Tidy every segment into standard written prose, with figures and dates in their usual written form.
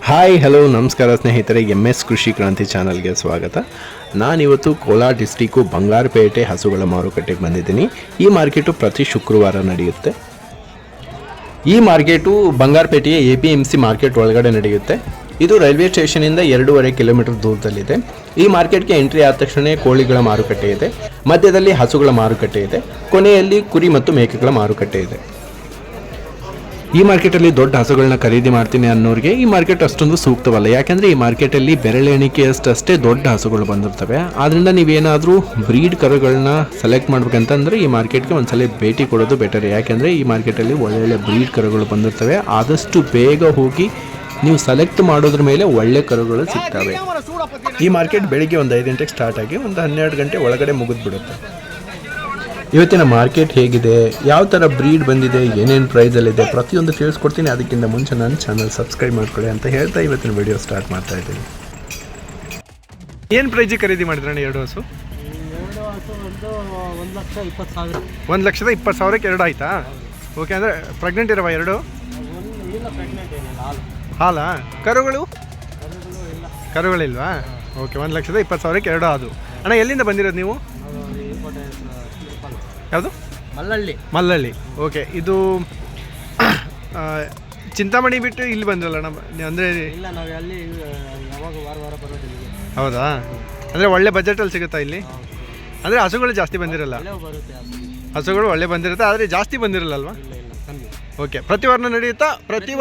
Hi hello ನಮಸ್ಕಾರ ಸ್ನೇಹಿತರೆ, MS ಕೃಷಿ ಕ್ರಾಂತಿ ಚಾನಲ್ಗೆ ಸ್ವಾಗತ. ನಾನಿವತ್ತು ಕೋಲಾರ ಡಿಸ್ಟಿಕ್ಕು ಬಂಗಾರಪೇಟೆ ಹಸುಗಳ ಮಾರುಕಟ್ಟೆಗೆ ಬಂದಿದ್ದೀನಿ. ಈ ಮಾರ್ಕೆಟು ಪ್ರತಿ ಶುಕ್ರವಾರ ನಡೆಯುತ್ತೆ. ಈ ಮಾರ್ಕೆಟು ಬಂಗಾರಪೇಟೆಯ APMC ಮಾರ್ಕೆಟ್ ಒಳಗಡೆ ನಡೆಯುತ್ತೆ. ಇದು ರೈಲ್ವೆ ಸ್ಟೇಷನಿಂದ 2.5 ಕಿಲೋಮೀಟರ್ ದೂರದಲ್ಲಿದೆ. ಈ ಮಾರ್ಕೆಟ್ಗೆ ಎಂಟ್ರಿ ಆದ ತಕ್ಷಣ ಕೋಳಿಗಳ ಮಾರುಕಟ್ಟೆ ಇದೆ, ಮಧ್ಯದಲ್ಲಿ ಹಸುಗಳ ಮಾರುಕಟ್ಟೆ ಇದೆ, ಕೊನೆಯಲ್ಲಿ ಕುರಿ ಮತ್ತು ಮೇಕೆಗಳ ಮಾರುಕಟ್ಟೆ ಇದೆ. ಈ ಮಾರ್ಕೆಟಲ್ಲಿ ದೊಡ್ಡ ಹಸುಗಳನ್ನ ಖರೀದಿ ಮಾಡ್ತೀನಿ ಅನ್ನೋರಿಗೆ ಈ ಮಾರ್ಕೆಟ್ ಅಷ್ಟೊಂದು ಸೂಕ್ತವಲ್ಲ. ಯಾಕೆಂದರೆ ಈ ಮಾರ್ಕೆಟಲ್ಲಿ ಬೆರಳೆಣಿಕೆಯಷ್ಟೇ ದೊಡ್ಡ ಹಸುಗಳು ಬಂದಿರ್ತವೆ. ಆದ್ದರಿಂದ ನೀವೇನಾದರೂ ಬ್ರೀಡ್ ಕರುಗಳನ್ನ ಸೆಲೆಕ್ಟ್ ಮಾಡ್ಬೇಕಂತಂದರೆ ಈ ಮಾರ್ಕೆಟ್ಗೆ ಒಂದ್ಸಲ ಭೇಟಿ ಕೊಡೋದು ಬೆಟರ್. ಯಾಕೆಂದರೆ ಈ ಮಾರ್ಕೆಟಲ್ಲಿ ಒಳ್ಳೊಳ್ಳೆ ಬ್ರೀಡ್ ಕರುಗಳು ಬಂದಿರ್ತವೆ. ಆದಷ್ಟು ಬೇಗ ಹೋಗಿ ನೀವು ಸೆಲೆಕ್ಟ್ ಮಾಡೋದ್ರ ಮೇಲೆ ಒಳ್ಳೆ ಕರುಗಳು ಸಿಗ್ತವೆ. ಈ ಮಾರ್ಕೆಟ್ ಬೆಳಿಗ್ಗೆ ಒಂದು 5 ಗಂಟೆಗೆ ಸ್ಟಾರ್ಟ್ ಆಗಿ ಒಂದು 12 ಗಂಟೆ ಒಳಗಡೆ ಮುಗಿದ್ಬಿಡುತ್ತೆ. ಇವತ್ತಿನ ಮಾರ್ಕೆಟ್ ಹೇಗಿದೆ, ಯಾವ ಥರ ಬ್ರೀಡ್ ಬಂದಿದೆ, ಏನೇನು ಪ್ರೈಸಲ್ಲಿದೆ, ಪ್ರತಿಯೊಂದು ತಿಳಿಸ್ಕೊಡ್ತೀನಿ. ಅದಕ್ಕಿಂತ ಮುಂಚೆ ನನ್ನ ಚಾನಲ್ ಸಬ್ಸ್ಕ್ರೈಬ್ ಮಾಡ್ಕೊಳ್ಳಿ ಅಂತ ಹೇಳ್ತಾ ಇವತ್ತಿನ ವಿಡಿಯೋ ಸ್ಟಾರ್ಟ್ ಮಾಡ್ತಾ ಇದ್ದೀನಿ. ಏನು ಪ್ರೈಜಿಗೆ ಖರೀದಿ ಮಾಡಿದ್ರಣ್ಣ ಎರಡು ಹಸು? 1,20,000ಕ್ಕೆ ಎರಡು ಆಯ್ತಾ? ಓಕೆ, ಅಂದರೆ ಪ್ರೆಗ್ನೆಂಟ್ ಇರವಾ ಎರಡು? ಹಾಲಾ? ಕರುಗಳಿಲ್ವಾ? ಓಕೆ, 1,20,000ಕ್ಕೆ ಎರಡು ಆದು. ಅಣ್ಣ ಎಲ್ಲಿಂದ ಬಂದಿರೋದು ನೀವು? ಯಾವುದು? ಮಲ್ಲಳ್ಳಿ. ಓಕೆ, ಇದು ಚಿಂತಾಮಣಿ ಬಿಟ್ಟು ಇಲ್ಲಿ ಬಂದ್ರಲ್ಲ ಅಣ್ಣ? ಅಂದರೆ ಹೌದಾ? ಅಂದರೆ ಒಳ್ಳೆ ಬಜೆಟಲ್ಲಿ ಸಿಗುತ್ತಾ ಇಲ್ಲಿ? ಅಂದರೆ ಹಸುಗಳು ಜಾಸ್ತಿ ಬಂದಿರಲ್ಲ? ಹಸುಗಳು ಒಳ್ಳೆ ಬಂದಿರುತ್ತೆ, ಆದರೆ ಜಾಸ್ತಿ ಬಂದಿರಲ್ಲ ಅಲ್ವಾ? ಓಕೆ, ಪ್ರತಿ ವಾರನೂ ನಡೆಯುತ್ತಾ? ಪ್ರತಿ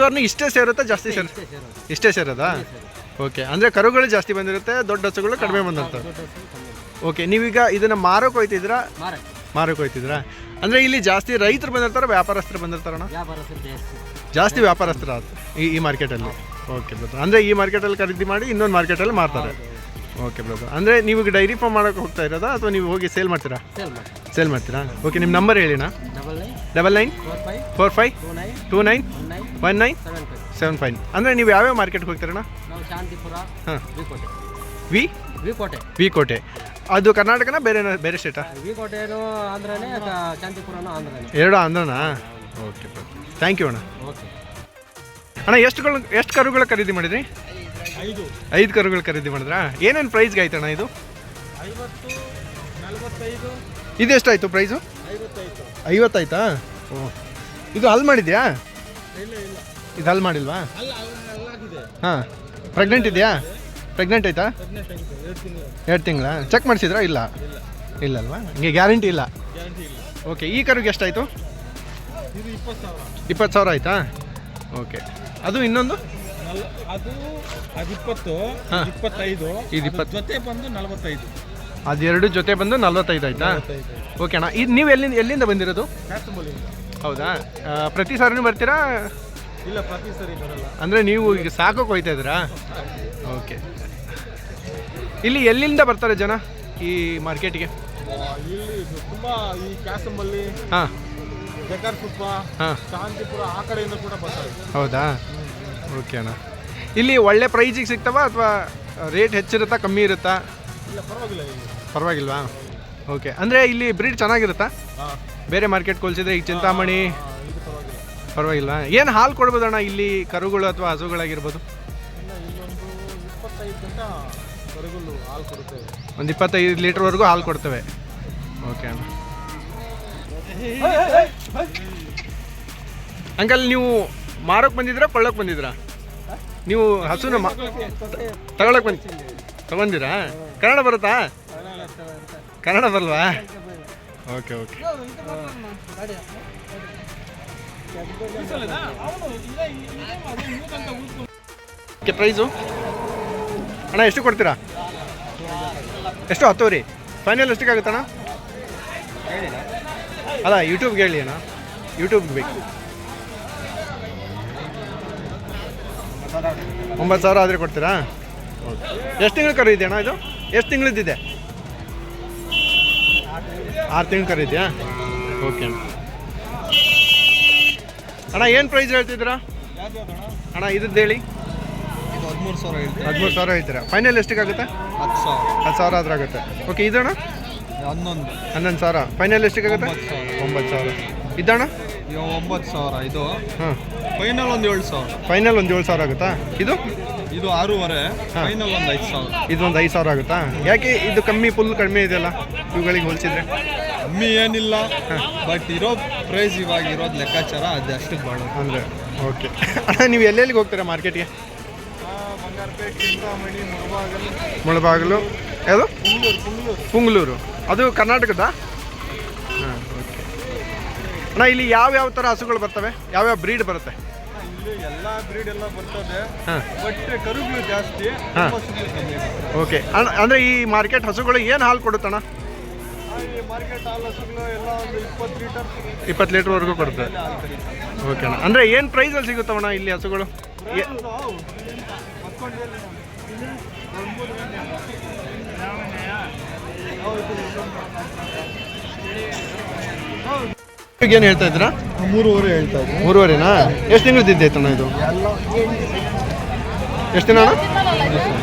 ವಾರನೂ ಇಷ್ಟೇ ಸೇರುತ್ತಾ, ಜಾಸ್ತಿ ಇಷ್ಟೇ ಸೇರೋದಾ? ಓಕೆ, ಅಂದರೆ ಕರುಗಳು ಜಾಸ್ತಿ ಬಂದಿರುತ್ತೆ, ದೊಡ್ಡ ಹಸುಗಳು ಕಡಿಮೆ ಬಂದಿರ್ತವೆ. ಓಕೆ, ನೀವೀಗ ಇದನ್ನು ಮಾರೋಕೆ ಹೋಯ್ತಿದ್ರಾ? ಅಂದರೆ ಇಲ್ಲಿ ಜಾಸ್ತಿ ರೈತರು ಬಂದಿರ್ತಾರೆ, ವ್ಯಾಪಾರಸ್ಥರು ಬಂದಿರ್ತಾರಣ್ಣ? ಜಾಸ್ತಿ ವ್ಯಾಪಾರಸ್ಥರು ಈ ಮಾರ್ಕೆಟಲ್ಲಿ. ಓಕೆ ಬ್ರದರ್, ಅಂದರೆ ಈ ಮಾರ್ಕೆಟಲ್ಲಿ ಖರೀದಿ ಮಾಡಿ ಇನ್ನೊಂದು ಮಾರ್ಕೆಟಲ್ಲಿ ಮಾರ್ತಾರೆ. ಓಕೆ ಬ್ರದರ್, ಅಂದರೆ ನೀವು ಡೈರಿ ಫಾರ್ಮ್ ಮಾಡೋಕೆ ಹೋಗ್ತಾ ಇರೋದಾ ಅಥವಾ ನೀವು ಹೋಗಿ ಸೇಲ್ ಮಾಡ್ತೀರಾ? ಓಕೆ, ನಿಮ್ಮ ನಂಬರ್ ಹೇಳಿಣ್ಣ. 9945291975. ಅಂದರೆ ನೀವು ಯಾವ್ಯಾವ ಮಾರ್ಕೆಟ್ಗೆ ಹೋಗ್ತೀರಣ್ಣ? ಹಾಂ, ವಿ ಕೋಟೆ. ಅದು ಕರ್ನಾಟಕನ ಬೇರೆ ಸ್ಟೇಟಾ? ಎರಡು ಆಂಧ್ರನಾ? ಓಕೆ, ಥ್ಯಾಂಕ್ ಯು ಅಣ್ಣ. ಅಣ್ಣ ಎಷ್ಟು ಕರುಗಳು ಖರೀದಿ ಮಾಡಿದ್ರಿ? 5 ಕರುಗಳು ಖರೀದಿ ಮಾಡಿದ್ರಾ? ಏನೇನು ಪ್ರೈಸ್ಗೆ ಆಯ್ತಣ್ಣ ಇದು? 50-45. ಇದು ಎಷ್ಟಾಯಿತು ಪ್ರೈಸು? 50 ಆಯ್ತಾ? ಓ, ಇದು ಹಲ್ ಮಾಡಿದ್ಯಾ? ಇದು ಹಲ್ ಮಾಡಿಲ್ವಾ? ಹಾಂ, ಪ್ರೆಗ್ನೆಂಟ್ ಇದೆಯಾ? ಪ್ರೆಗ್ನೆಂಟ್ ಆಯ್ತಾ? 2 ತಿಂಗಳ. ಚೆಕ್ ಮಾಡಿಸಿದ್ರಾ? ಇಲ್ಲಲ್ವಾ? ಹಿಂಗೆ ಗ್ಯಾರಂಟಿ ಇಲ್ಲ. ಓಕೆ, ಈ ಕರುಗೆ ಎಷ್ಟಾಯಿತು? 20,000 ಆಯಿತಾ? ಓಕೆ, ಅದು ಇನ್ನೊಂದು? ಅದೆರಡು ಜೊತೆ ಬಂದು 45 ಆಯಿತಾ? ಓಕೆ ಅಣ್ಣ, ಇದು ನೀವು ಎಲ್ಲಿಂದ ಬಂದಿರೋದು? ಹೌದಾ? ಪ್ರತಿ ಸಾರಿನೂ ಬರ್ತೀರಾ? ಇಲ್ಲ, ಪ್ರತಿ ಸರಿ ಬರಲ್ಲ. ಅಂದರೆ ನೀವು ಈಗ ಸಾಕೋಕೆ ಹೋಯ್ತಾ ಇದ್ದೀರಾ? ಓಕೆ, ಇಲ್ಲಿ ಎಲ್ಲಿಂದ ಬರ್ತಾರೆ ಜನ ಈ ಮಾರ್ಕೆಟ್ಗೆ? ಇಲ್ಲಿ ತುಂಬ ಈ ಕ್ಯಾಸಂಬಲ್ಲಿ, ಹಾಂ, ಜಕಾರ್ಪುರ, ಹಾಂ, ಶಾಂತಿಪುರ ಆ ಕಡೆಯಿಂದ ಕೂಡ ಬರ್ತಾರೆ. ಹೌದಾ? ಓಕೆ ಅಣ್ಣ, ಇಲ್ಲಿ ಒಳ್ಳೆ ಪ್ರೈಸಿಗೆ ಸಿಗ್ತಾವ ಅಥವಾ ರೇಟ್ ಹೆಚ್ಚಿರುತ್ತಾ, ಕಮ್ಮಿ ಇರುತ್ತಾ? ಇಲ್ಲ, ಪರವಾಗಿಲ್ವಾ? ಓಕೆ, ಅಂದರೆ ಇಲ್ಲಿ ಬ್ರೀಡ್ ಚೆನ್ನಾಗಿರುತ್ತಾ ಬೇರೆ ಮಾರ್ಕೆಟ್ ಹೋಲಿಸಿದ್ರೆ? ಈಗ ಚಿಂತಾಮಣಿ ಪರವಾಗಿಲ್ವಾ? ಏನು ಹಾಲು ಕೊಡ್ಬೋದಣ್ಣ ಇಲ್ಲಿ ಕರುಗಳು ಅಥವಾ ಹಸುಗಳಾಗಿರ್ಬೋದು? ಒಂದು 25 ಲೀಟ್ರ್ವರೆಗೂ ಹಾಲು ಕೊಡ್ತೇವೆ. ಓಕೆ ಅಣ್ಣ. ಅಂಕಲ್, ನೀವು ಮಾರೋಕೆ ಬಂದಿದ್ರಾ ಕೊಳ್ಳೋಕೆ ಬಂದಿದ್ರಾ? ನೀವು ಹಸುನ ತಗೊಂಡಿರಾ? ಕನ್ನಡ ಬರುತ್ತಾ? ಕನ್ನಡ ಬರಲ್ವಾ? ಓಕೆ. ಪ್ರೈಸು ಅಣ್ಣ ಎಷ್ಟು ಕೊಡ್ತೀರಾ? ಎಷ್ಟು? 10 ರೀ. ಫೈನಲ್ ಎಷ್ಟಕ್ಕೆ ಆಗುತ್ತಣ್ಣ? ಅಲ್ಲ, ಯೂಟ್ಯೂಬ್ಗೆ ಹೇಳಿ ಅಣ್ಣ, ಯೂಟ್ಯೂಬ್ಗೆ ಬೇಕು. 9,000 ಆದರೆ ಕೊಡ್ತೀರಾ? ಓಕೆ, ಎಷ್ಟು ತಿಂಗಳು ಕರು ಇದೆಯಣ್ಣ ಇದು? ಎಷ್ಟು ತಿಂಗಳದ್ದಿದೆ? 6 ತಿಂಗಳು ಕರು ಇದೆಯಾ? ಓಕೆ ಅಣ್ಣ, ಏನು ಪ್ರೈಸ್ ಹೇಳ್ತಿದ್ದೀರಾ ಅಣ್ಣ? ಇದ್ದದ್ದು ಹೇಳಿ. 13,000 ಹೇಳ್ತೀರಾ? ಫೈನಲ್ ಎಷ್ಟಕ್ಕಾಗುತ್ತೆ? 10,000 ಆದ್ರೆ ಆಗುತ್ತೆ. ಓಕೆ, ಇದಣ್ಣ? 11,000. ಫೈನಲ್ ಎಷ್ಟಕ್ಕಾಗುತ್ತೆ? 9,000. ಇದಣ್ಣ? 9,000 ಇದು. ಹಾಂ, ಫೈನಲ್ ಒಂದು 7,000. ಫೈನಲ್ ಒಂದು 7,000 ಆಗುತ್ತಾ? ಇದು ಇದು 6,500. ಫೈನಲ್ ಒಂದು 5,000. ಇದೊಂದು 5,000 ಆಗುತ್ತಾ? ಯಾಕೆ ಇದು ಕಮ್ಮಿ, ಫುಲ್ ಕಡಿಮೆ ಇದೆಯಲ್ಲ ಇವುಗಳಿಗೆ ಹೋಲಿಸಿದ್ರೆ? ಕಮ್ಮಿ ಏನಿಲ್ಲ, ಬಟ್ ಇರೋ ಪ್ರೈಸ್ ಇವಾಗ ಇರೋದು ಲೆಕ್ಕಾಚಾರ ಅದು ಅಷ್ಟಕ್ಕೆ ಬಾಳ ಅಂದರೆ ಓಕೆ. ನೀವು ಎಲ್ಲೆಲ್ಲಿಗೆ ಹೋಗ್ತೀರಾ ಮಾರ್ಕೆಟ್ಗೆ? ಬಂಗಾರಪೇಟೆ, ಚಿಂತಾಮಣಿ, ಮುಳಬಾಗಿಲು, ಯಾವುದು? ಪುಂಗ್ಳೂರು. ಪುಂಗ್ಳೂರು, ಅದು ಕರ್ನಾಟಕದ? ಹಾಂ, ಓಕೆ. ಅಣ್ಣ ಇಲ್ಲಿ ಯಾವ್ಯಾವ ಥರ ಹಸುಗಳು ಬರ್ತವೆ, ಯಾವ್ಯಾವ ಬ್ರೀಡ್ ಬರುತ್ತೆ? ಇಲ್ಲಿ ಎಲ್ಲ ಬ್ರೀಡ್ ಎಲ್ಲ ಬರ್ತದೆ, ಹಾಂ, ಬಟ್ ಕರುಗಳು ಜಾಸ್ತಿ, ಹಾಂ. ಹಸುಗಳು ಕಮ್ಮಿ. ಓಕೆ. ಅಂದರೆ ಈ ಮಾರ್ಕೆಟ್ ಹಸುಗಳು ಏನು ಹಾಲು ಕೊಡುತ್ತಣ್ಣ? ಈ ಮಾರ್ಕೆಟ್ ಹಾಲು ಹಸುಗಳು ಎಲ್ಲ ಒಂದು 20 ಲೀಟರ್ 20 ಲೀಟ್ರ್ವರೆಗೂ ಕೊಡುತ್ತೆ. ಹಾಲು ಕರೀತಾರೆ. ಓಕೆ ಅಣ್ಣ. ಅಂದರೆ ಏನು ಪ್ರೈಸಲ್ಲಿ ಸಿಗುತ್ತವಣ್ಣ ಇಲ್ಲಿ ಹಸುಗಳು? ಏನು ಹೇಳ್ತಾ ಇದ್ದೀರಾ? 3,500 ಹೇಳ್ತಾ ಇದ್ದೆ. 3,500ನಾ? ಎಷ್ಟು ತಿಂಗಳು ಇದ್ದೈತಣ್ಣ ಇದು? ಎಷ್ಟು ದಿನ ಅಣ್ಣ?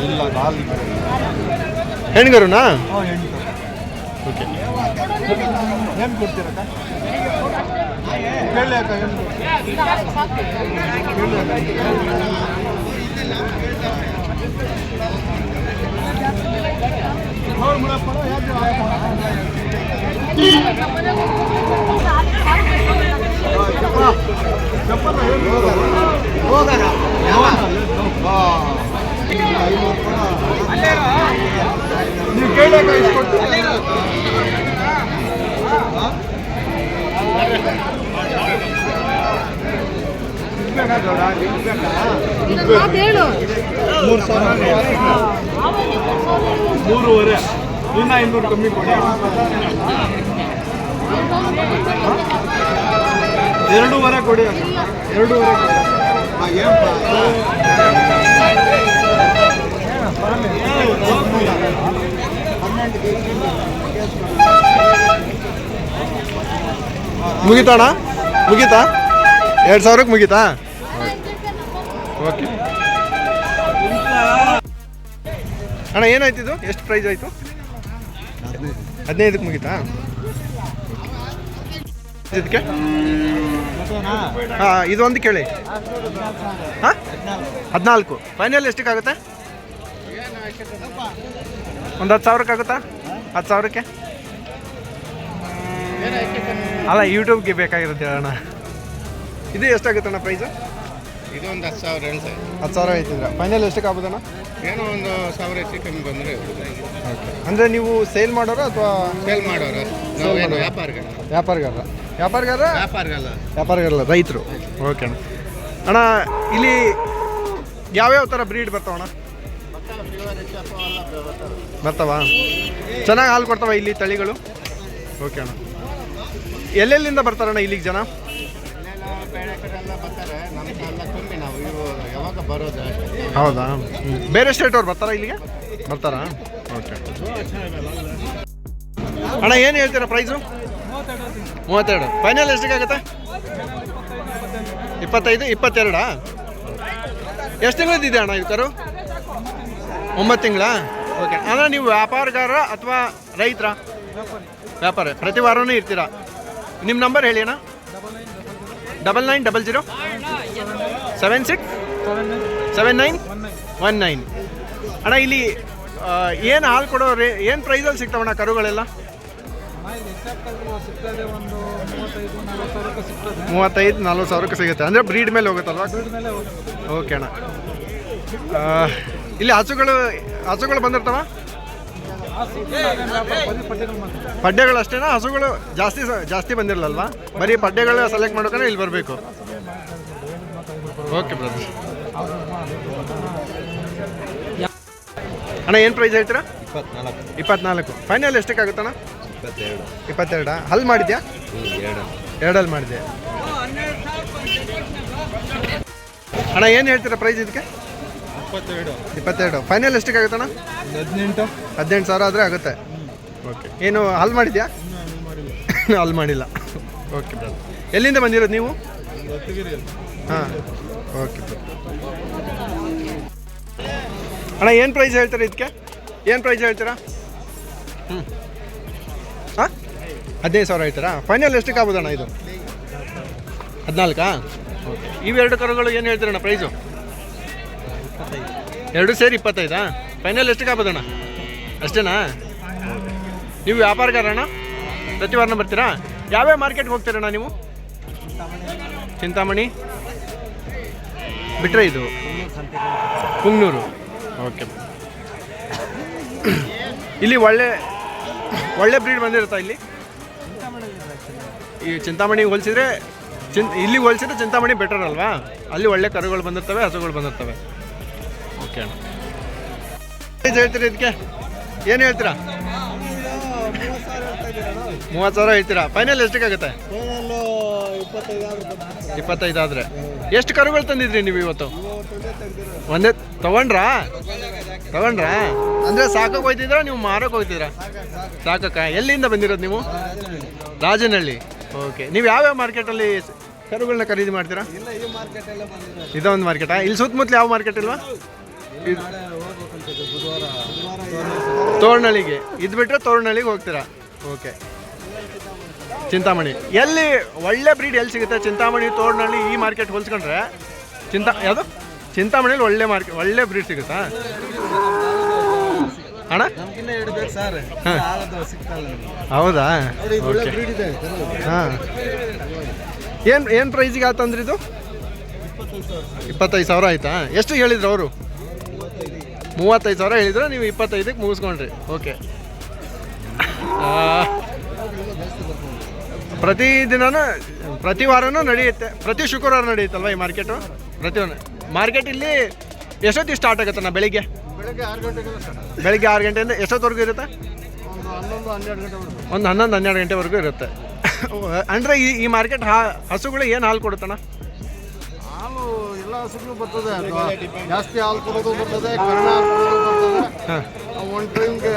ಇಲ್ಲ, ಹಾಲು ಹೆಣ್ಗರುನಾ? ಹೆಣ್ಣು. ಓಕೆ. ಏನು ಕೊಡ್ತೀರಕ್ಕ? ಹೇಳಿ ಅಕ್ಕ, ಏನು ನೀವು ಕೇಳಾಕ ಇಸ್ಕೊಟ್ಟು ಹೇಳು 3,500 ಇನ್ನ 500 ಕಮ್ಮಿ ಕೊಡಿ. 2,500 ಕೊಡಿ ಅಕ್ಕ. 2,500 ಮುಗೀತಾ ಅಣ್ಣ? ಮುಗೀತಾ? 2,000ಕ್ಕೆ ಮುಗೀತಾ? ಓಕೆ ಅಣ್ಣ. ಏನಾಯ್ತು ಇದು? ಎಷ್ಟು ಪ್ರೈಸ್ ಆಯಿತು? 15ಕ್ಕೆ ಮುಗೀತಾ? ಇದಕ್ಕೆ ಹಾಂ, ಇದು ಒಂದು ಕೇಳಿ. ಹಾಂ, 14. ಫೈನಲ್ ಎಷ್ಟಕ್ಕಾಗುತ್ತೆ? ಒಂದು 10,000ಕ್ಕೆ ಆಗುತ್ತಾ? 10,000ಕ್ಕೆ ಅಲ್ಲ, ಯೂಟ್ಯೂಬ್ಗೆ ಬೇಕಾಗಿರುತ್ತೆ ಅಣ್ಣ. ಇದು ಎಷ್ಟಾಗುತ್ತಣ್ಣ ಪ್ರೈಸು? ಇದು ಒಂದು 10,000 ಹೇಳ್ತಾರೆ. 10,000 ಐತಿದ್ರೆ ಫೈನಲ್ ಎಷ್ಟಕ್ಕೆ ಆಗೋದಣ್ಣ? ಏನೋ ಒಂದು 1,000 ಹೆಚ್ಚು ಕಮ್ಮಿ ಬಂದರೆ ಓಕೆ. ಅಂದರೆ ನೀವು ಸೇಲ್ ಮಾಡೋರಾ ಅಥವಾ ಸೇಲ್ ಮಾಡೋರು? ನಾವೇನು ವ್ಯಾಪಾರಗಾರ? ವ್ಯಾಪಾರಗಾರ? ವ್ಯಾಪಾರಗಾರ ವ್ಯಾಪಾರಗಲ್ಲ, ವ್ಯಾಪಾರಗಾರಲ್ಲ, ರೈತರು. ಓಕೆ ಅಣ್ಣ. ಅಣ್ಣ ಇಲ್ಲಿ ಯಾವ್ಯಾವ ಥರ ಬ್ರೀಡ್ ಬರ್ತಾವಣ್ಣ? ಬರ್ತಾವ? ಚೆನ್ನಾಗಿ ಹಾಲು ಕೊಡ್ತಾವ ಇಲ್ಲಿ ತಳಿಗಳು? ಓಕೆ ಅಣ್ಣ. ಎಲ್ಲೆಲ್ಲಿಂದ ಬರ್ತಾರಣ್ಣ ಇಲ್ಲಿಗೆ ಜನ? ಬೇರೆ ಕಡೆ ಎಲ್ಲ ಬರ್ತಾರೆ, ನಮ್ಮ ಎಲ್ಲ ಕಮ್ಮಿ. ನಾವು ಇವು ಯಾವಾಗ ಬರೋದು ಅಷ್ಟೇ. ಹೌದಾ? ಬೇರೆ ಸ್ಟೇಟ್ ಅವ್ರು ಬರ್ತಾರಾ ಇಲ್ಲಿಗೆ? ಬರ್ತಾರಾ? ಓಕೆ ಅಣ್ಣ. ಏನು ಹೇಳ್ತೀರಾ ಪ್ರೈಸು? 32. ಫೈನಲ್ ಎಷ್ಟಕ್ಕಾಗುತ್ತೆ? 25, 22? ಎಷ್ಟು ತಿಂಗಳದ್ದಿದೆ ಅಣ್ಣ ಇದು ಕರು? 9 ತಿಂಗಳ? ಓಕೆ ಅಣ್ಣ. ನೀವು ವ್ಯಾಪಾರಗಾರ ಅಥವಾ ರೈತರ? ವ್ಯಾಪಾರ. ಪ್ರತಿ ವಾರವೂ ಇರ್ತೀರಾ? ನಿಮ್ಮ ನಂಬರ್ ಹೇಳಿ ಅಣ್ಣ. 9900 767919. ಅಣ್ಣ ಇಲ್ಲಿ ಏನು ಹಾಲು ಕೊಡೋ ಏನು ಪ್ರೈಸಲ್ಲಿ ಸಿಗ್ತಾವಣ್ಣ ಕರುಗಳೆಲ್ಲ? 35-40 ಸಾವಿರಕ್ಕೆ ಸಿಗುತ್ತೆ. ಅಂದರೆ ಬ್ರೀಡ್ ಮೇಲೆ ಹೋಗುತ್ತಲ್ವ? ಓಕೆ ಅಣ್ಣ. ಇಲ್ಲಿ ಹಸುಗಳು ಬಂದಿರ್ತಾವ? ಪಡ್ಡೆಗಳು ಅಷ್ಟೇನಾ? ಹಸುಗಳು ಜಾಸ್ತಿ ಬಂದಿರಲ್ವಾ? ಬರೀ ಪಡ್ಡೆಗಳು ಸೆಲೆಕ್ಟ್ ಮಾಡೋಕೆ ಇಲ್ಲಿ ಬರಬೇಕು. Okay brother. ಅಣ್ಣ ಏನು ಪ್ರೈಸ್ ಹೇಳ್ತೀರಾ? 24. ಫೈನಲ್ ಎಷ್ಟಕ್ಕಾಗುತ್ತಣ್ಣ? 22. ಹಲ್ ಮಾಡಿದ್ಯಾ? 2 ಮಾಡಿದೆ. ಅಣ್ಣ ಏನು ಹೇಳ್ತೀರಾ ಪ್ರೈಸ್ ಇದಕ್ಕೆ? 22. ಫೈನಲ್ ಎಷ್ಟಕ್ಕಾಗುತ್ತಣ್ಣ? 18,000 ಆದರೆ ಆಗುತ್ತೆ. ಓಕೆ. ಏನು ಹಲ್ ಮಾಡಿದ್ಯಾ? ಹಲ್ ಮಾಡಿಲ್ಲ. Okay brother. ಎಲ್ಲಿಂದ ಬಂದಿರೋದು ನೀವು? ಹಾಂ, ಓಕೆ ಬ್ರದರ್. ಅಣ್ಣ ಏನು ಪ್ರೈಸ್ ಹೇಳ್ತೀರಾ ಇದಕ್ಕೆ? ಏನು ಪ್ರೈಸ್ ಹೇಳ್ತೀರಾ? ಹಾಂ, 15,000 ಹೇಳ್ತೀರಾ? ಫೈನಲ್ ಎಷ್ಟಕ್ಕೆ ಆಗ್ಬೋದಣ್ಣ ಇದು? 14 ಓಕೆ. ಇವೆರಡು ಕರುಗಳು ಏನು ಹೇಳ್ತೀರಣ್ಣ ಪ್ರೈಸು? ಎರಡು ಸೇರಿ 25 ಫೈನಲ್ ಎಷ್ಟಕ್ಕೆ ಆಗ್ಬೋದಣ್ಣ? ಅಷ್ಟೇನಾ? ನೀವು ವ್ಯಾಪಾರಗಾರಣ್ಣ? ಪ್ರತಿ ವಾರನ ಬರ್ತೀರಾ? ಯಾವ್ಯಾವ ಮಾರ್ಕೆಟ್ಗೆ ಹೋಗ್ತೀರಣ್ಣ ನೀವು? ಚಿಂತಾಮಣಿ ಬಿಟ್ಟರೆ ಇದು ಪುಂಗ್ನೂರು. ಓಕೆ. ಇಲ್ಲಿ ಒಳ್ಳೆ ಬ್ರೀಡ್ ಬಂದಿರುತ್ತಾ ಇಲ್ಲಿ? ಈ ಚಿಂತಾಮಣಿಗೆ ಹೋಲಿಸಿದ್ರೆ ಇಲ್ಲಿಗೆ ಹೋಲಿಸಿದ್ರೆ ಚಿಂತಾಮಣಿ ಬೆಟರ್ ಅಲ್ವಾ? ಅಲ್ಲಿ ಒಳ್ಳೆ ಕರುಗಳು ಬಂದಿರ್ತವೆ, ಹಸುಗಳು ಬಂದಿರ್ತವೆ. ಓಕೆ ಅಣ್ಣ. ಪ್ರೈಸ್ ಹೇಳ್ತೀರಾ ಇದಕ್ಕೆ? ಏನು ಹೇಳ್ತೀರಾ? 30,000 ಹೇಳ್ತೀರಾ? ಫೈನಲ್ ಎಷ್ಟಕ್ಕಾಗುತ್ತೆ? 25 ಆದರೆ. ಎಷ್ಟು ಕರುಗಳು ತಂದಿದ್ರಿ ನೀವು ಇವತ್ತು? ಒಂದೇ ತಗೊಂಡ್ರಾ? ಅಂದರೆ ಸಾಕಕ್ಕೆ ಹೋಗ್ತಿದ್ರಾ ನೀವು ಮಾರಕ್ಕೆ ಹೋಗ್ತಿದ್ರಾ? ಸಾಕಕ್ಕ. ಎಲ್ಲಿಂದ ಬಂದಿರೋದು ನೀವು? ರಾಜನಹಳ್ಳಿ. ಓಕೆ. ನೀವು ಯಾವ್ಯಾವ ಮಾರ್ಕೆಟಲ್ಲಿ ಕರುಗಳನ್ನ ಖರೀದಿ ಮಾಡ್ತೀರಾ? ಇದೊಂದು ಮಾರ್ಕೆಟಾ? ಇಲ್ಲಿ ಸುತ್ತಮುತ್ತಲು ಯಾವ ಮಾರ್ಕೆಟ್ ಇಲ್ವಾ? ತೋರಣಹಳ್ಳಿಗೆ. ಇದು ಬಿಟ್ಟರೆ ತೋರಣಹಳ್ಳಿಗೆ ಹೋಗ್ತೀರಾ? ಓಕೆ. ಚಿಂತಾಮಣಿ ಎಲ್ಲಿ ಒಳ್ಳೆ ಬ್ರೀಡ್ ಎಲ್ಲಿ ಸಿಗುತ್ತೆ? ಚಿಂತಾಮಣಿ, ತೋರಣಹಳ್ಳಿ ಈ ಮಾರ್ಕೆಟ್ ಹೋಲಿಸ್ಕೊಂಡ್ರೆ ಯಾವುದು ಚಿಂತಾಮಣಿಯಲ್ಲಿ ಒಳ್ಳೆ ಬ್ರೀಡ್ ಸಿಗುತ್ತಾ ಅಣ್ಣ? ಹೌದಾ? ಹಾಂ. ಏನು ಪ್ರೈಸಿಗೆ ಆತಂದ್ರಿ ಇದು? 25,000 ಆಯ್ತಾ? ಎಷ್ಟು ಹೇಳಿದ್ರು ಅವರು? 35,000 ಹೇಳಿದ್ರು, ನೀವು 25ಕ್ಕೆ ಮುಗಿಸ್ಕೊಂಡ್ರಿ. ಓಕೆ. ಪ್ರತಿ ವಾರನೂ ನಡೆಯುತ್ತೆ? ಪ್ರತಿ ಶುಕ್ರವಾರ ನಡೆಯುತ್ತಲ್ವ ಈ ಮಾರ್ಕೆಟು? ಮಾರ್ಕೆಟ್ ಇಲ್ಲಿ ಎಷ್ಟೊತ್ತಿಗೆ ಸ್ಟಾರ್ಟ್ ಆಗುತ್ತಣ್ಣ? ಬೆಳಿಗ್ಗೆ 6 ಗಂಟೆಯಿಂದ ಎಷ್ಟೊತ್ತವರೆಗೂ ಇರುತ್ತೆ? ಒಂದು 11-12 ಗಂಟೆವರೆಗೂ ಇರುತ್ತೆ. ಅಂದರೆ ಈ ಮಾರ್ಕೆಟ್ ಹಸುಗಳು ಏನು ಹಾಲು ಕೊಡುತ್ತಣ್ಣ? ಹಾಲು ಎಲ್ಲ ಹಸುಗಳು ಬರ್ತದೆ. ಜಾಸ್ತಿ ಹಾಲು ಕೊಡೋದು ಬರ್ತದೆ, ಕಡಿಮೆ ಹಾಲು ಕೊಡೋದು ಬರ್ತದೆ. ಒಂದು ಟೈಮ್ಗೆ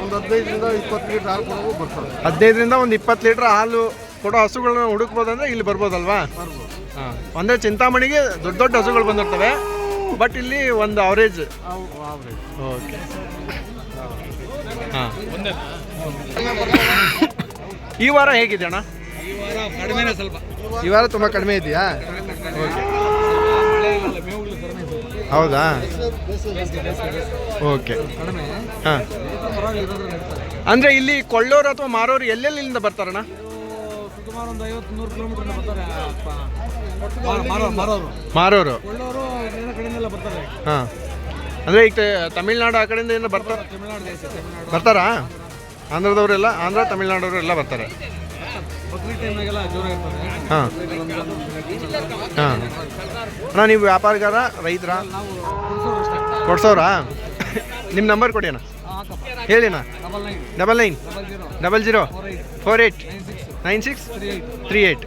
ಒಂದು 15ರಿಂದ 20 ಲೀಟ್ರ್ ಹಾಲು ಕೊಡೋದು ಬರ್ತದೆ. 15ರಿಂದ ಒಂದು 20 ಲೀಟ್ರ್ ಹಾಲು ಕೊಡೋ ಹಸುಗಳನ್ನ ಹುಡುಕ್ಬೋದಂದ್ರೆ ಇಲ್ಲಿ ಬರ್ಬೋದಲ್ವಾ? ಹಾಂ. ಅಂದರೆ ಚಿಂತಾಮಣಿಗೆ ದೊಡ್ಡ ಹಸುಗಳು ಬಂದಿರ್ತವೆ, ಬಟ್ ಇಲ್ಲಿ ಒಂದು ಅವರೇಜ್. ಓಕೆ. ಹಾಂ. ಈ ವಾರ ಹೇಗಿದೆ ಅಣ್ಣ? ಈ ವಾರ ತುಂಬ ಕಡಿಮೆ ಇದೆಯಾ? ಓಕೆ. ಹೌದಾ? ಓಕೆ. ಹಾಂ. ಅಂದರೆ ಇಲ್ಲಿ ಕೊಳ್ಳೋರು ಅಥವಾ ಮಾರೋರು ಎಲ್ಲೆಲ್ಲಿಂದ ಬರ್ತಾರಣ್ಣ? ಸುಮಾರು ಒಂದು 50-100 ಕಿಲೋಮೀಟರ್ ಬರ್ತಾರೆ ಮಾರೋರು. ಕಡೆಯಿಂದೆಲ್ಲ ಬರ್ತಾರೆ. ಹಾಂ. ಅಂದರೆ ಈಗ ತಮಿಳ್ನಾಡು ಆ ಕಡೆಯಿಂದ ಏನೋ ಬರ್ತಾರಾ? ಆಂಧ್ರದವರೆಲ್ಲ, ಆಂಧ್ರ ತಮಿಳ್ನಾಡವರು ಎಲ್ಲ ಬರ್ತಾರೆ. ಹಾಂ ಹಾಂ. ಅಣ್ಣ ನೀವು ವ್ಯಾಪಾರಗಾರ, ರೈತರ? ಕೊಡ್ಸೋರಾ? ನಿಮ್ಮ ನಂಬರ್ ಕೊಡಿ ಅಣ್ಣ, ಹೇಳಿ ಅಣ್ಣ. 9900489638.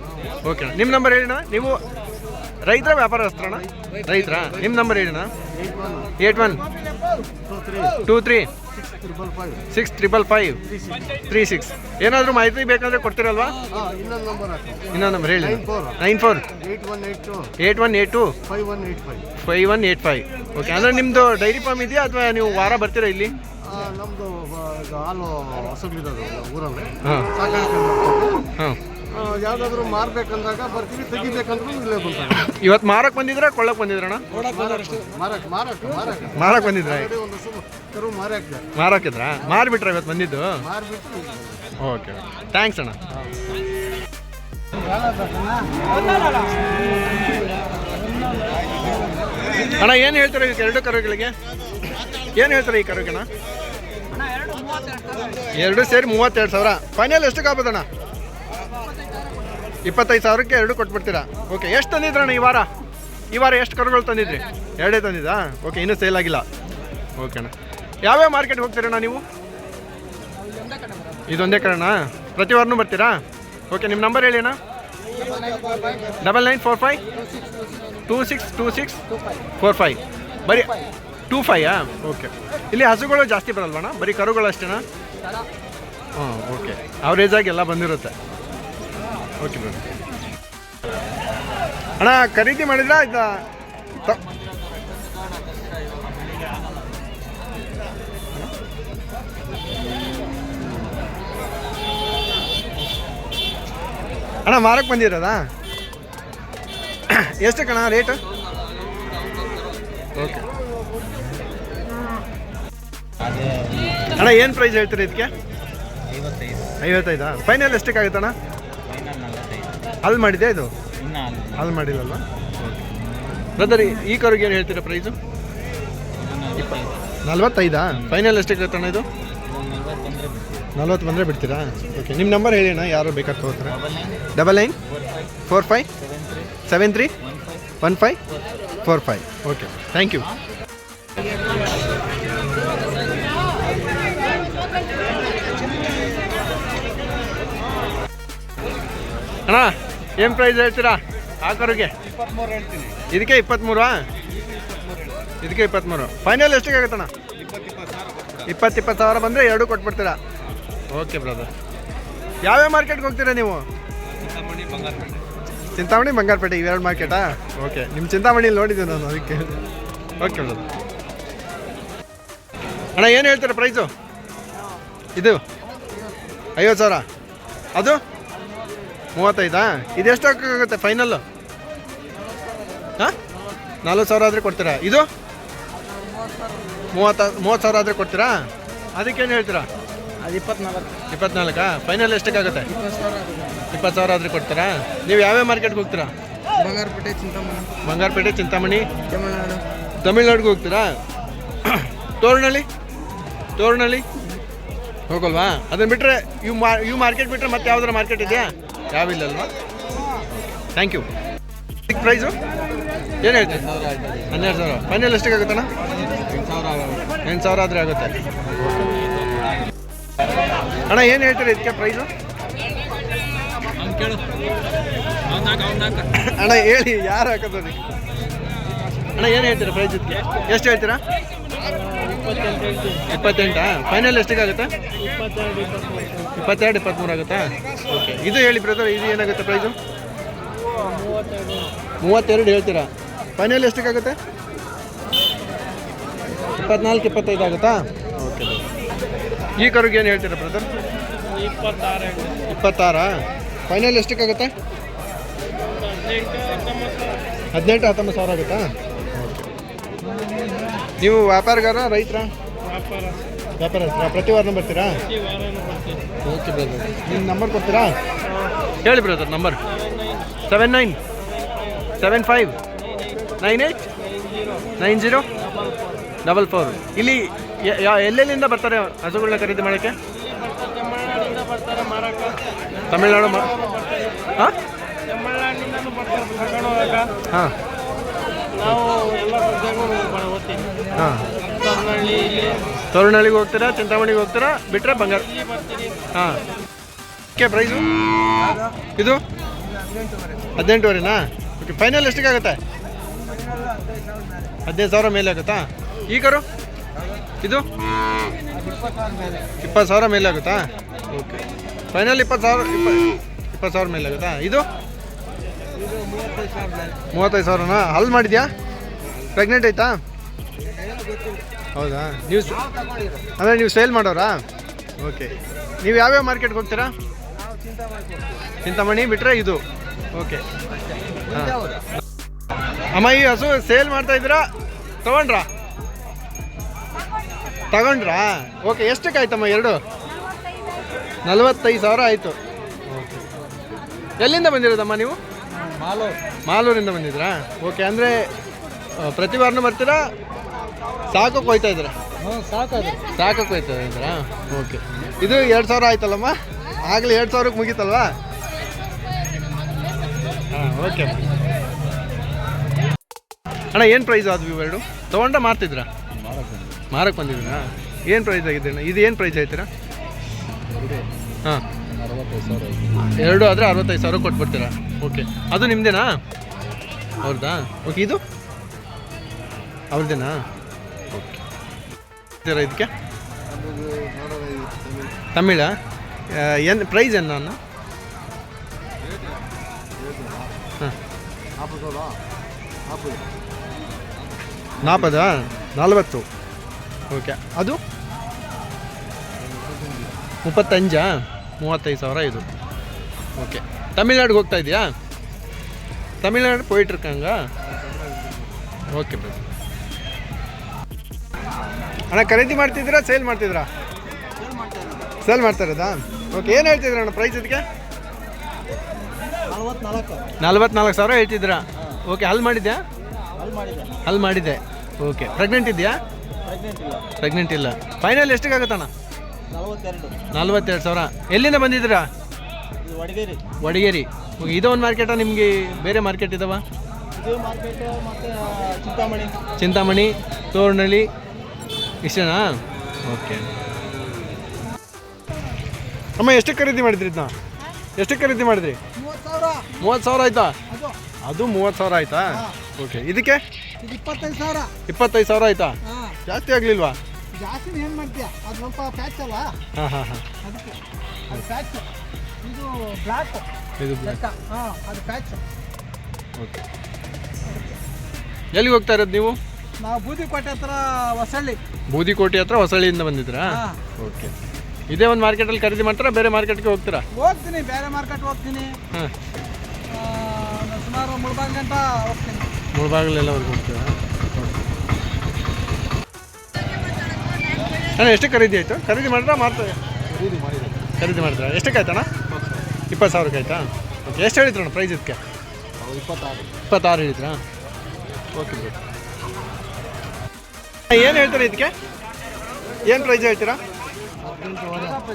ಓಕೆ ಅಣ್ಣ, ನಿಮ್ಮ ನಂಬರ್ ಹೇಳಿ ಅಣ್ಣ. ನೀವು ರೈತರ ವ್ಯಾಪಾರಸ್ಥರಣ್ಣ? ರೈತರ. ನಿಮ್ಮ ನಂಬರ್ ಹೇಳಿ ಅಣ್ಣ. 8123-65536. ಏನಾದರೂ ಮಾಹಿತಿ ಬೇಕಂದ್ರೆ ಕೊಡ್ತೀರಲ್ವಾ? ಇನ್ನೊಂದು ನಂಬರ್ ಹೇಳಿ. 9481825185. ಓಕೆ. ಅಂದರೆ ನಿಮ್ಮದು ಡೈರಿ ಫಾರ್ಮ್ ಇದೆಯಾ ಅಥವಾ ನೀವು ವಾರ ಬರ್ತೀರಾ ಇಲ್ಲಿ? ನಮ್ಮದು ಹಾಲು ಹಸುಗಳಿರೋದು ಊರಲ್ಲಿ. ಹಾಂ ಹಾಂ. ಯಾವುದಾದ್ರೂ ಮಾರಬೇಕಂದಾಗ ಬರ್ತೀವಿ, ತೆಗಿಬೇಕಂದ್ರೂ ಇಲ್ಲೇ ಬರ್ತಾರೆ. ಇವತ್ತು ಮಾರಕ್ಕೆ ಬಂದಿದ್ರಾ ಕೊಳ್ಳಕ್ಕೆ ಬಂದಿದ್ರಣ್ಣ? ಮಾರಕ್ಕೆ ಬಂದಿದ್ರಾ? ಒಂದು ಕರು ಮಾರಾಕ್ದೆ. ಮಾರಾಕಿದ್ರಾ? ಮಾರಿಬಿಟ್ರಾ ಇವತ್ತು ಬಂದಿದ್ದು? ಮಾರಿಬಿಟ್ಟು. ಓಕೆ, ಥ್ಯಾಂಕ್ಸ್ ಅಣ್ಣ. ಅಣ್ಣ ಏನು ಹೇಳ್ತಾರೆ ಈ ಎರಡು ಕರುಗಳಿಗೆ? ಏನು ಹೇಳ್ತಾರೆ ಈ ಕರುಗೆಣ್ಣ? ಎರಡು ಸೇರಿ 32,000. ಫೈನಲ್ ಎಷ್ಟಕ್ಕೆ ಆಗ್ಬೋದಣ್ಣ? 25,000ಕ್ಕೆ ಎರಡು ಕೊಟ್ಬಿಡ್ತೀರಾ? ಓಕೆ. ಎಷ್ಟು ತಂದಿದ್ರಣ್ಣ ಈ ವಾರ? ಎಷ್ಟು ಕರುಗಳು ತಂದಿದ್ರಿ? ಎರಡೇ ತಂದಿದ್ದಾ? ಓಕೆ. ಇನ್ನೂ ಸೇಲ್ ಆಗಿಲ್ಲ. ಓಕೆ ಅಣ್ಣ. ಯಾವ್ಯಾವ ಮಾರ್ಕೆಟ್ಗೆ ಹೋಗ್ತೀರಣ್ಣ ನೀವು? ಇದೊಂದೇ ಕಡೆನಾ? ಪ್ರತಿ ವಾರನೂ ಬರ್ತೀರಾ? ಓಕೆ. ನಿಮ್ಮ ನಂಬರ್ ಹೇಳಿ ಅಣ್ಣ. 9945262645. ಬರೀ 25. ಓಕೆ. ಇಲ್ಲಿ ಹಸುಗಳು ಜಾಸ್ತಿ ಬರಲ್ವಣ್ಣ? ಬರೀ ಕರುಗಳು ಅಷ್ಟೇನಾ? ಹಾಂ. ಓಕೆ. ಅವರೇಜಾಗಿ ಎಲ್ಲ ಬಂದಿರುತ್ತೆ. Okay madam. ಅಣ್ಣ ಖರೀದಿ ಮಾಡಿದ್ರಾ? ಅಣ್ಣ ಮಾರಕ್ಕೆ ಬಂದಿರೋದಾ? ಎಷ್ಟು ಕಣ ರೇಟ್? ಓಕೆ ಅಣ್ಣ ಏನು ಪ್ರೈಸ್ ಹೇಳ್ತೀರಿ ಇದಕ್ಕೆ? 55. ಫೈನಲ್ ಎಷ್ಟಕ್ಕಾಗುತ್ತಣ್ಣ? ಅಲ್ಲಿ ಮಾಡಿದೆ ಇದು? ಅಲ್ಲಿ ಮಾಡಿಲ್ಲಲ್ವ? ಬ್ರದರ್ ಈ ಕರುಗೆ ಏನು ಹೇಳ್ತೀರಾ ಪ್ರೈಸು? 45. ಫೈನಲ್ ಎಷ್ಟಕ್ಕಾಗುತ್ತಣ್ಣ ಇದು? 40 ಬಂದರೆ ಬಿಡ್ತೀರಾ? ಓಕೆ ನಿಮ್ಮ ನಂಬರ್ ಹೇಳಿ ಅಣ್ಣ, ಯಾರು ಬೇಕಾದ್ರೆ ತಗೋತಾರೆ. 9945731545. Okay thank you. ಅಣ್ಣ ಏನು ಪ್ರೈಸ್ ಹೇಳ್ತೀರಾ ಆ ಕರುಗೆ? 23 ಹೇಳ್ತೀನಿ. ಇದಕ್ಕೆ 23? ಇದಕ್ಕೆ 23. ಫೈನಲ್ ಎಷ್ಟಕ್ಕಾಗುತ್ತಣ್ಣ? 20 ಸಾವಿರ ಬಂದರೆ ಎರಡು ಕೊಟ್ಬಿಡ್ತೀರಾ? Okay brother. ಯಾವ್ಯಾವ ಮಾರ್ಕೆಟ್ಗೆ ಹೋಗ್ತೀರಾ ನೀವು? ಚಿಂತಾಮಣಿ ಬಂಗಾರಪೇಟೆ ಇವೆರಡು ಮಾರ್ಕೆಟಾ? ಓಕೆ ನಿಮ್ಮ ಚಿಂತಾಮಣಿಲಿ ನೋಡಿದ್ದೆ ನಾನು, ಅದಕ್ಕೆ. Okay brother. ಅಣ್ಣ ಏನು ಹೇಳ್ತೀರಾ ಪ್ರೈಸು? ಇದು 50,000. ಅದು 35. ಇದು ಎಷ್ಟಾಗುತ್ತೆ ಫೈನಲ್ಲು? ಹಾಂ 40,000 ಆದರೆ ಕೊಡ್ತೀರಾ? ಇದು 30,000 ಆದರೆ ಕೊಡ್ತೀರಾ? ಅದಕ್ಕೇನು ಹೇಳ್ತೀರಾ? ಅದು 24. ಫೈನಲ್ ಎಷ್ಟಕ್ಕಾಗುತ್ತೆ? 20,000 ಆದರೆ ಕೊಡ್ತೀರಾ? ನೀವು ಯಾವ್ಯಾವ ಮಾರ್ಕೆಟ್ಗೆ ಹೋಗ್ತೀರಾ? ಬಂಗಾರಪೇಟೆ, ಚಿಂತಾಮಣಿ, ತಮಿಳ್ನಾಡಿಗೆ ಹೋಗ್ತೀರಾ? ತೋರಣಹಳ್ಳಿ ಹೋಗಲ್ವಾ? ಅದನ್ನು ಬಿಟ್ಟರೆ ಇವು ಮಾರ್ಕೆಟ್ ಬಿಟ್ಟರೆ ಮತ್ತೆ ಯಾವ್ದಾರ ಮಾರ್ಕೆಟ್ ಇದೆಯಾ? ಯಾವಿಲ್ಲಲ್ವಾ? Thank you. ಇದಕ್ಕೆ ಪ್ರೈಸು ಏನು ಹೇಳ್ತೀವಿ? 12,000. ಫೈನಲ್ ಎಷ್ಟಕ್ಕಾಗುತ್ತಣ್ಣ? 8,000 ಆದರೆ ಆಗುತ್ತೆ. ಅಣ್ಣ ಏನು ಹೇಳ್ತೀರಿ ಇದಕ್ಕೆ ಪ್ರೈಸು? ಅಣ್ಣ ಹೇಳಿ, ಯಾರು ಹಾಕೋದು ಅದಕ್ಕೆ? ಅಣ್ಣ ಏನು ಹೇಳ್ತೀರಾ ಪ್ರೈಸ್ ಇದಕ್ಕೆ? ಎಷ್ಟು ಹೇಳ್ತೀರಾ? 28. ಫೈನಲ್ ಎಷ್ಟಕ್ಕಾಗುತ್ತೆ? 22, 23 ಆಗುತ್ತಾ? ಓಕೆ ಇದು ಹೇಳಿ ಬ್ರದರ್, ಇದು ಏನಾಗುತ್ತೆ ಪ್ರೈಸು? 32 ಹೇಳ್ತೀರಾ? ಫೈನಲ್ ಎಷ್ಟಕ್ಕಾಗುತ್ತೆ? 24, 25 ಆಗುತ್ತಾ? ಓಕೆ. ಈ ಕರುಗೆ ಏನು ಹೇಳ್ತೀರಾ ಬ್ರದರ್? 26. ಫೈನಲ್ ಎಷ್ಟಕ್ಕಾಗುತ್ತೆ? 18, 19,000 ಆಗುತ್ತಾ? ನೀವು ವ್ಯಾಪಾರಗಾರ ರೈತರ? ವ್ಯಾಪಾರಸ್ಥರ. ಪ್ರತಿ ವಾರನೂ ಬರ್ತೀರಾ? Okay brother. ನಿಮ್ಮ ನಂಬರ್ ಕೊಡ್ತೀರಾ? ಹೇಳಿ ಬ್ರದರ್ ನಂಬರ್. 7995989044. ಇಲ್ಲಿ ಎಲ್ಲೆಲ್ಲಿಂದ ಬರ್ತಾರೆ ಹಸುಗಳನ್ನ ಖರೀದಿ ಮಾಡೋಕ್ಕೆ? ತಮಿಳ್ನಾಡು. ಹಾಂ ಹಾಂ ಹಾಂ. ತೋರಣಹಳ್ಳಿಗೆ ಹೋಗ್ತೀರಾ? ಚಿಂತಾಮಣಿಗೆ ಹೋಗ್ತೀರಾ? ಬಿಟ್ಟರೆ ಬಂಗಾರ? ಹಾಂ. ಓಕೆ ಪ್ರೈಸು ಇದು 18,000ನಾ? Okay final ಎಷ್ಟಕ್ಕಾಗುತ್ತೆ? 15,000 ಮೇಲೆ ಆಗುತ್ತಾ? ಈ ಕರು ಇದು 20,000 ಮೇಲೆ ಆಗುತ್ತಾ? ಓಕೆ ಫೈನಲ್ 20,000 ಮೇಲೆ ಆಗುತ್ತಾ? ಇದು 35,000ನಾ? ಹಲ್ ಮಾಡಿದ್ಯಾ? ಪ್ರೆಗ್ನೆಂಟ್ ಆಯ್ತಾ? ಹೌದಾ? ನೀವು ಅಂದರೆ ನೀವು ಸೇಲ್ ಮಾಡೋರಾ? ಓಕೆ. ನೀವು ಯಾವ್ಯಾವ ಮಾರ್ಕೆಟ್ಗೆ ಹೋಗ್ತೀರಾ? ಚಿಂತಾಮಣಿ ಬಿಟ್ಟರೆ ಇದು? ಓಕೆ ಹಾಂ. ಅಮ್ಮ ಈ ಹಸು ಸೇಲ್ ಮಾಡ್ತಾ ಇದ್ದೀರಾ? ತಗೊಂಡ್ರಾ? ಓಕೆ ಎಷ್ಟಕ್ಕಾಯ್ತಮ್ಮ ಎರಡು? 45,000 ಆಯಿತು. ಓಕೆ. ಎಲ್ಲಿಂದ ಬಂದಿರೋದಮ್ಮ ನೀವು? ಮಾಲೂರಿಂದ ಬಂದಿದ್ರಾ? ಓಕೆ. ಅಂದರೆ ಪ್ರತಿ ವಾರನೂ ಬರ್ತೀರಾ? ಸಾಕೋಕ್ಕೆ ಹೋಯ್ತಾ ಇದ್ದೀರಾ? ಸಾಕೋಕ್ಕೆ ಹೋಯ್ತಾ ಇದ್ದೀರಾ? ಓಕೆ. ಇದು 2,000 ಆಯ್ತಲ್ಲಮ್ಮ? ಆಗಲೇ 2,000ಕ್ಕೆ ಮುಗೀತಲ್ವಾ? ಹಾಂ ಓಕೆ. ಅಣ್ಣ ಏನು ಪ್ರೈಸ್ ಆದ್ವು ಇವೆರಡು? ತೊಗೊಂಡ ಮಾರ್ತಿದ್ರಾ? ಮಾರಕ್ಕೆ ಬಂದಿದ್ದೀರಾ? ಏನು ಪ್ರೈಸ್ ಆಗಿದೆ ಅಣ್ಣ ಇದು? ಏನು ಪ್ರೈಸ್ ಹೇಳ್ತೀರಾ? ಹಾಂ 2 ಆದರೆ 65,000 ಕೊಟ್ಬಿಡ್ತೀರಾ? ಓಕೆ. ಅದು ನಿಮ್ಮದೇನಾ? ಅವ್ರದ್ದಾ? ಓಕೆ. ಇದು ಅವ್ರದ್ದೇನಾ? ಓಕೆ. ಇದಕ್ಕೆ ತಮಿಳ ಏನು ಪ್ರೈಸ್ ಏನು ನಾನು? ಹಾಂ 40. ಓಕೆ. ಅದು 35,000 ಇದು. ಓಕೆ. ತಮಿಳ್ನಾಡಿಗೆ ಹೋಗ್ತಾ ಇದೆಯಾ? தமிழ்நாடு போயிட்டுருக்காங்க. Okay brother. ಅಣ್ಣ ಖರೀದಿ ಮಾಡ್ತಿದ್ದೀರಾ ಸೇಲ್ ಮಾಡ್ತಿದ್ದೀರಾ? ಸೇಲ್ ಮಾಡ್ತಾ ಇರೋದಾ? ಓಕೆ, ಏನು ಹೇಳ್ತಿದ್ದೀರಾ ಅಣ್ಣ ಪ್ರೈಸ್ ಇದಕ್ಕೆ? 44,000 ಹೇಳ್ತಿದ್ದೀರಾ? ಓಕೆ, ಹಲ್ ಮಾಡಿದ್ಯಾ? ಹಲ್ ಮಾಡಿದೆ. ಓಕೆ, ಪ್ರೆಗ್ನೆಂಟ್ ಇದೆಯಾ? ಪ್ರೆಗ್ನೆಂಟ್ ಇಲ್ಲ. ಫೈನಲ್ ಎಷ್ಟಿಗಾಗುತ್ತಣ್ಣ? 42,000. ಎಲ್ಲಿಂದ ಬಂದಿದ್ದೀರಾ? ವಡಗೇರಿ. ಇದು ಒಂದು ಮಾರ್ಕೆಟಾ ನಿಮಗೆ ಬೇರೆ ಮಾರ್ಕೆಟ್ ಇದಾವ? ಚಿಂತಾಮಣಿ, ತೋರ್ನಳ್ಳಿ ಇಷ್ಟೇನಾ? ಓಕೆ ಅಮ್ಮ, ಎಷ್ಟಕ್ಕೆ ಖರೀದಿ ಮಾಡಿದ್ರಿ ಇದನ್ನ? ಎಷ್ಟಕ್ಕೆ ಖರೀದಿ ಮಾಡಿದ್ರಿ? 30,000 ಆಯ್ತಾ? ಅದು 30,000 ಆಯ್ತಾ? ಓಕೆ, ಇದಕ್ಕೆ 25,000 ಆಯ್ತಾ? ಜಾಸ್ತಿ ಆಗಲಿಲ್ವಾ? ಜಾಸ್ತಿ ಏನು ಮಾಡ್ತೀಯಾ? ಅದು ಸ್ವಲ್ಪ ಪ್ಯಾಚ್ ಅಲ್ಲ, ಹಾಂ ಹಾಂ ಹಾಂ, ಅದಕ್ಕೆ ಅದು ಪ್ಯಾಚ್. ಇದು ಬ್ಲ್ಯಾಕ್, ಇದು ಬ್ಲ್ಯಾಕ್. ಹಾಂ, ಅದು ಪ್ಯಾಚ್. ಓಕೆ, ಎಲ್ಲಿಗೆ ಹೋಗ್ತಾ ಇರೋದು ನೀವು? ನಾವು ಬೂದಿಕೋಟೆ ಹತ್ರ ಹೊಸಳ್ಳಿ. ಬೂದಿಕೋಟೆ ಹತ್ರ ಹೊಸಳ್ಳಿಯಿಂದ ಬಂದಿದ್ರಾ? ಓಕೆ, ಇದೇ ಒಂದು ಮಾರ್ಕೆಟಲ್ಲಿ ಖರೀದಿ ಮಾಡ್ತಾರಾ ಬೇರೆ ಮಾರ್ಕೆಟ್ಗೆ ಹೋಗ್ತೀರಾ? ಹೋಗ್ತೀನಿ, ಬೇರೆ ಮಾರ್ಕೆಟ್ ಹೋಗ್ತೀನಿ. ಹಾಂ, ಸುಮಾರು ಮುಳ್ಬಾಗ್ ಗಂಟ ಹೋಗ್ತೀನಿ. ಮುಳ್ಬಾಗಿಲೆಲ್ಲವರೆಗೂ ಹೋಗ್ತೀರಾ? ಅಣ್ಣ ಎಷ್ಟು ಖರೀದಿ ಆಯಿತು? ಖರೀದಿ ಮಾಡಿದ್ರಾ ಮಾಡ್ತಾರೆ? ಖರೀದಿ ಮಾಡಿದ್ರಾ? ಎಷ್ಟಕ್ಕೆ ಆಯ್ತಣ್ಣ? 20,000 ಆಯ್ತಾ? ಓಕೆ, ಎಷ್ಟು ಹೇಳಿದ್ರಣ್ಣ ಪ್ರೈಸ್ ಇದಕ್ಕೆ? 26 ಹೇಳಿದ್ರಾ? ಓಕೆ ಬಿಡಿ. ಏನು ಹೇಳ್ತಾರೆ ಇದಕ್ಕೆ? ಏನು ಪ್ರೈಸ್ ಹೇಳ್ತೀರಾ?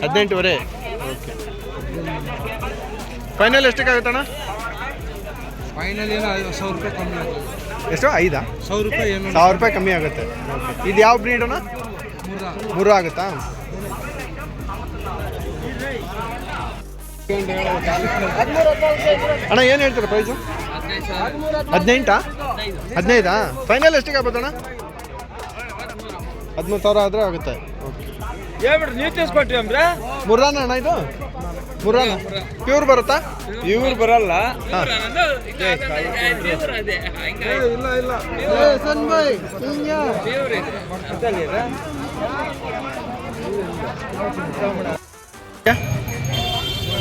18,500. Okay, final ಎಷ್ಟಕ್ಕಾಗುತ್ತಣ್ಣ? ಫೈನಲ್ ಏನು 1,000 ರೂಪಾಯಿ ಕಮ್ಮಿ ಆಗುತ್ತೆ. ಎಷ್ಟು? 5? 1,000 ರೂಪಾಯಿ ಏನು? 1,000 ರೂಪಾಯಿ ಕಮ್ಮಿ ಆಗುತ್ತೆ. ಓಕೆ, ಇದು ಯಾವ ಬ್ರೀಡ್ ಅಣ್ಣ? ಮುರ್ರಾ ಆಗುತ್ತಾ? ಅಣ್ಣ ಏನು ಹೇಳ್ತೀರಾ ಪ್ರೈಸು? 18? 15? ಫೈನಲ್ ಎಷ್ಟಿಗೆ ಆಗ್ಬೋದಣ್ಣ? 13,000 ಆದರೆ ಆಗುತ್ತೆ. ಓಕೆ, ಹೇಳ್ಬಿಡ್ರಿ, ನೀವು ತಿಳಿಸ್ಕೊಟ್ರಿ ಅಂದ್ರೆ ಮುರ್ರಾನ ಅಣ್ಣ ಇದು? ಮುರ್ರಾನ ಪ್ಯೂರ್ ಬರುತ್ತಾ? ಇವ್ರು ಬರಲ್ಲ. ಹಾಂ, ಇಲ್ಲ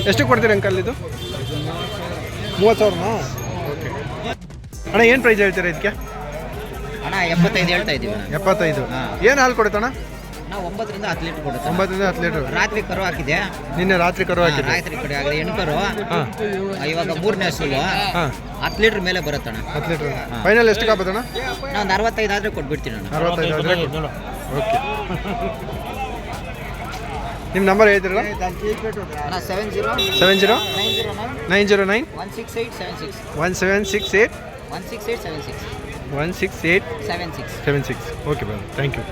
ಎಷ್ಟು ಕೊಡ್ತೀರಿ ಅಂಕಲ್ ಇದು? 30,000ನಾ? ಓಕೆ ಅಣ್ಣ, ಏನು ಪ್ರೈಸ್ ಹೇಳ್ತೀರಾ ಇದಕ್ಕೆ? ಅಣ್ಣ 75 ಹೇಳ್ತಾ ಇದ್ದೀವಿ. 75. ಏನು ಹಾಲು ಕೊಡುತ್ತಣ್ಣ? ನಾವು 9 ರಿಂದ 10 ಲೀಟರ್ ಕೊಡುತ್ತೆ. 9 ರಿಂದ 10 ಲೀಟರ್. ರಾತ್ರಿ ಕರು ಹಾಕಿದೆ, ನಿನ್ನೆ ರಾತ್ರಿ ಕರು ಹಾಕಿದೆ. ರಾತ್ರಿ ಕಡೆ ಆಗಿದೆ ಹೆಣ್ಣು ಕರು. ಹಾಂ, ಇವಾಗ 3ನೇ ಹಸುಲು. ಹಾಂ, 10 ಲೀಟರ್ ಮೇಲೆ ಬರುತ್ತಣ್ಣ. 10 ಲೀಟರ್. ಫೈನಲ್ ಎಷ್ಟಕ್ಕೆ ಆಗ್ಬೋದಣ್ಣ? ನಾವು 65 ಆದರೆ ಕೊಟ್ಬಿಡ್ತೀನಿ ಅಣ್ಣ. 65 ಆದರೆ ಕೊಡು. ಓಕೆ, ನಿಮ್ಮ ನಂಬರ್ ಹೇಳ್ತೀರಲ್ಲ? ಅಣ್ಣ 70 70 909 16876 1768 16876 168 76. 76. Okay brother, thank you.